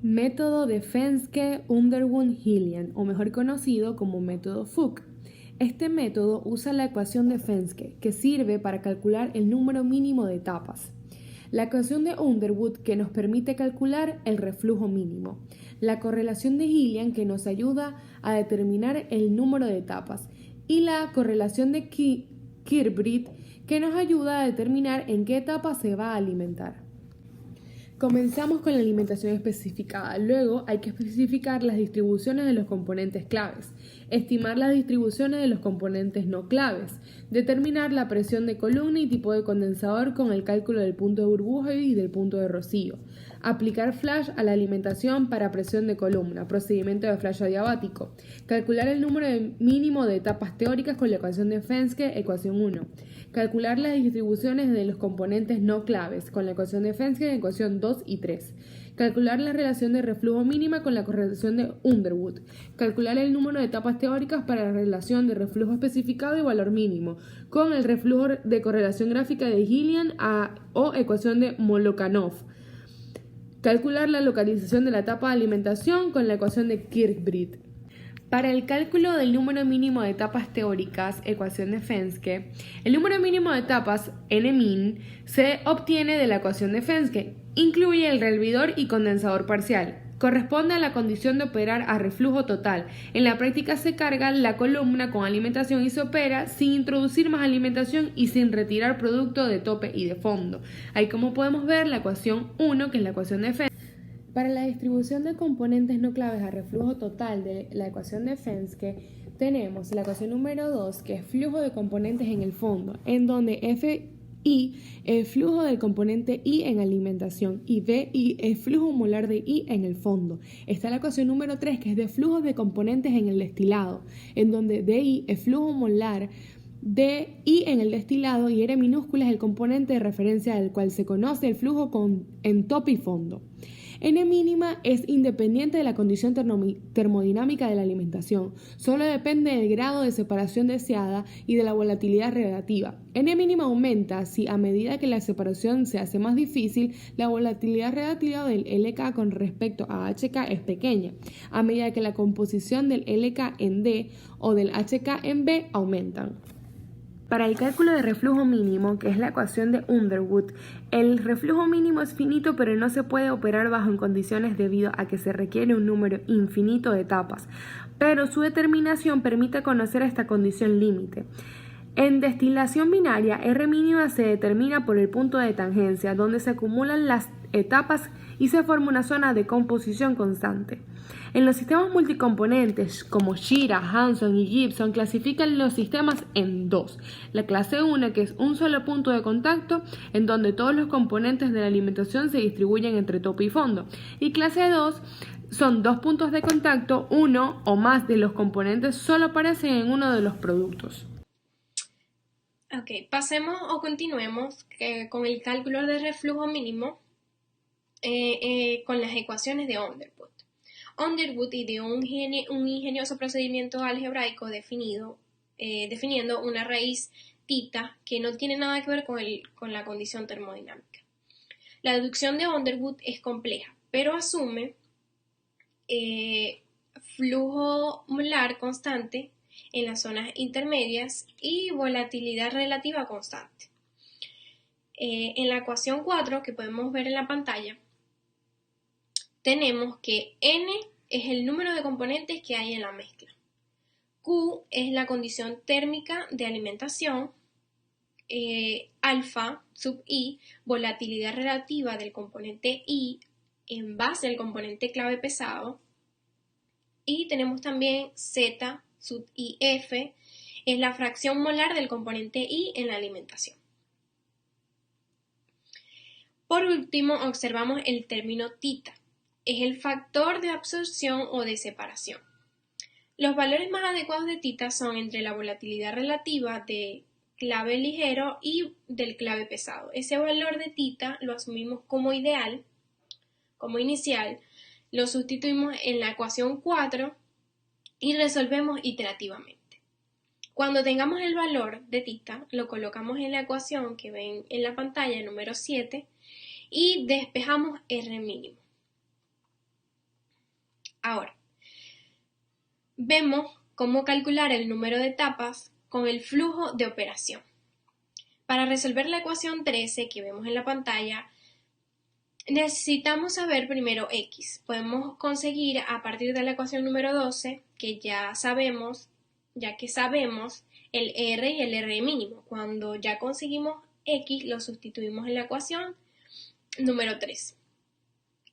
Método de Fenske-Underwood-Hillian, o mejor conocido como método Fuchs. Este método usa la ecuación de Fenske, que sirve para calcular el número mínimo de etapas. La ecuación de Underwood, que nos permite calcular el reflujo mínimo. La correlación de Hillian, que nos ayuda a determinar el número de etapas. Y la correlación de Kirkbride, que nos ayuda a determinar en qué etapa se va a alimentar. Comenzamos con la alimentación especificada, luego hay que especificar las distribuciones de los componentes claves, estimar las distribuciones de los componentes no claves, determinar la presión de columna y tipo de condensador con el cálculo del punto de burbuja y del punto de rocío, aplicar flash a la alimentación para presión de columna, procedimiento de flash adiabático, calcular el número mínimo de etapas teóricas con la ecuación de Fenske, ecuación 1, calcular las distribuciones de los componentes no claves con la ecuación de Fenske, ecuación 2 y 3. Calcular la relación de reflujo mínima con la correlación de Underwood. Calcular el número de etapas teóricas para la relación de reflujo especificado y valor mínimo con el reflujo de correlación gráfica de Hillian o ecuación de Molokhanov. Calcular la localización de la etapa de alimentación con la ecuación de Kirkbride. Para el cálculo del número mínimo de etapas teóricas, ecuación de Fenske, el número mínimo de etapas, Nmin, se obtiene de la ecuación de Fenske. Incluye el rehervidor y condensador parcial. Corresponde a la condición de operar a reflujo total. En la práctica se carga la columna con alimentación y se opera sin introducir más alimentación y sin retirar producto de tope y de fondo. Ahí como podemos ver la ecuación 1, que es la ecuación de Fenske. Para la distribución de componentes no claves a reflujo total de la ecuación de Fenske, tenemos la ecuación número 2, que es flujo de componentes en el fondo, en donde FI es flujo del componente I en alimentación y VI es flujo molar de I en el fondo. Está la ecuación número 3, que es de flujos de componentes en el destilado, en donde DI es flujo molar de I en el destilado y R minúscula es el componente de referencia del cual se conoce el flujo en tope y fondo. N mínima es independiente de la condición termodinámica de la alimentación, solo depende del grado de separación deseada y de la volatilidad relativa. N mínima aumenta si a medida que la separación se hace más difícil, la volatilidad relativa del LK con respecto a HK es pequeña, a medida que la composición del LK en D o del HK en B aumentan. Para el cálculo de reflujo mínimo, que es la ecuación de Underwood, el reflujo mínimo es finito pero no se puede operar bajo en condiciones debido a que se requiere un número infinito de etapas, pero su determinación permite conocer esta condición límite. En destilación binaria, R mínima se determina por el punto de tangencia, donde se acumulan las etapas y se forma una zona de composición constante. En los sistemas multicomponentes, como Shira, Hanson y Gibson, clasifican los sistemas en dos. La clase 1, que es un solo punto de contacto, en donde todos los componentes de la alimentación se distribuyen entre tope y fondo. Y clase 2, son dos puntos de contacto, uno o más de los componentes solo aparecen en uno de los productos. Ok, pasemos o continuemos con el cálculo de reflujo mínimo con las ecuaciones de Underwood. Underwood ideó un ingenioso procedimiento algebraico definiendo una raíz tita que no tiene nada que ver con la condición termodinámica. La deducción de Underwood es compleja, pero asume flujo molar constante en las zonas intermedias y volatilidad relativa constante. En la ecuación 4, que podemos ver en la pantalla, tenemos que N es el número de componentes que hay en la mezcla. Q es la condición térmica de alimentación. Alfa sub I, volatilidad relativa del componente I en base al componente clave pesado. Y tenemos también Z sub IF, es la fracción molar del componente I en la alimentación. Por último, observamos el término tita. Es el factor de absorción o de separación. Los valores más adecuados de tita son entre la volatilidad relativa de clave ligero y del clave pesado. Ese valor de tita lo asumimos como ideal, como inicial, lo sustituimos en la ecuación 4 y resolvemos iterativamente. Cuando tengamos el valor de tita, lo colocamos en la ecuación que ven en la pantalla número 7 y despejamos R mínimo. Ahora, vemos cómo calcular el número de etapas con el flujo de operación. Para resolver la ecuación 13 que vemos en la pantalla, necesitamos saber primero x. Podemos conseguir a partir de la ecuación número 12, que ya que sabemos el r y el r mínimo. Cuando ya conseguimos x, lo sustituimos en la ecuación número 3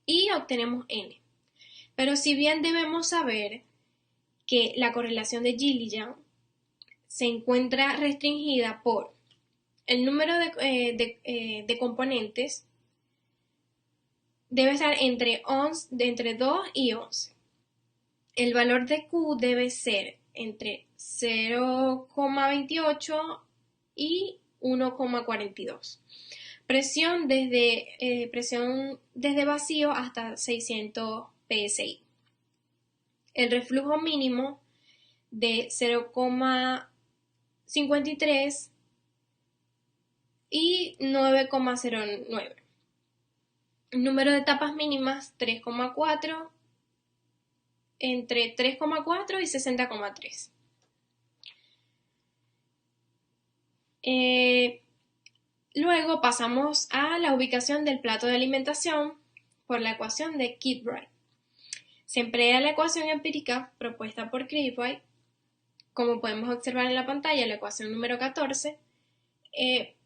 y obtenemos n. Pero si bien debemos saber que la correlación de Gilliland se encuentra restringida por el número de componentes, debe estar entre 2 y 11. El valor de Q debe ser entre 0,28 y 1,42. Presión desde vacío hasta 600 psi. El reflujo mínimo de 0,53 y 9,09. El número de etapas mínimas 3,4, entre 3,4 y 60,3. Luego pasamos a la ubicación del plato de alimentación por la ecuación de Kilbride. Se emplea la ecuación empírica propuesta por Kilbride, como podemos observar en la pantalla, la ecuación número 14,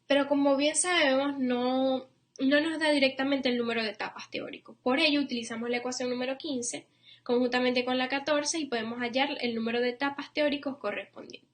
pero como bien sabemos no nos da directamente el número de etapas teórico. Por ello utilizamos la ecuación número 15 conjuntamente con la 14 y podemos hallar el número de etapas teóricos correspondientes.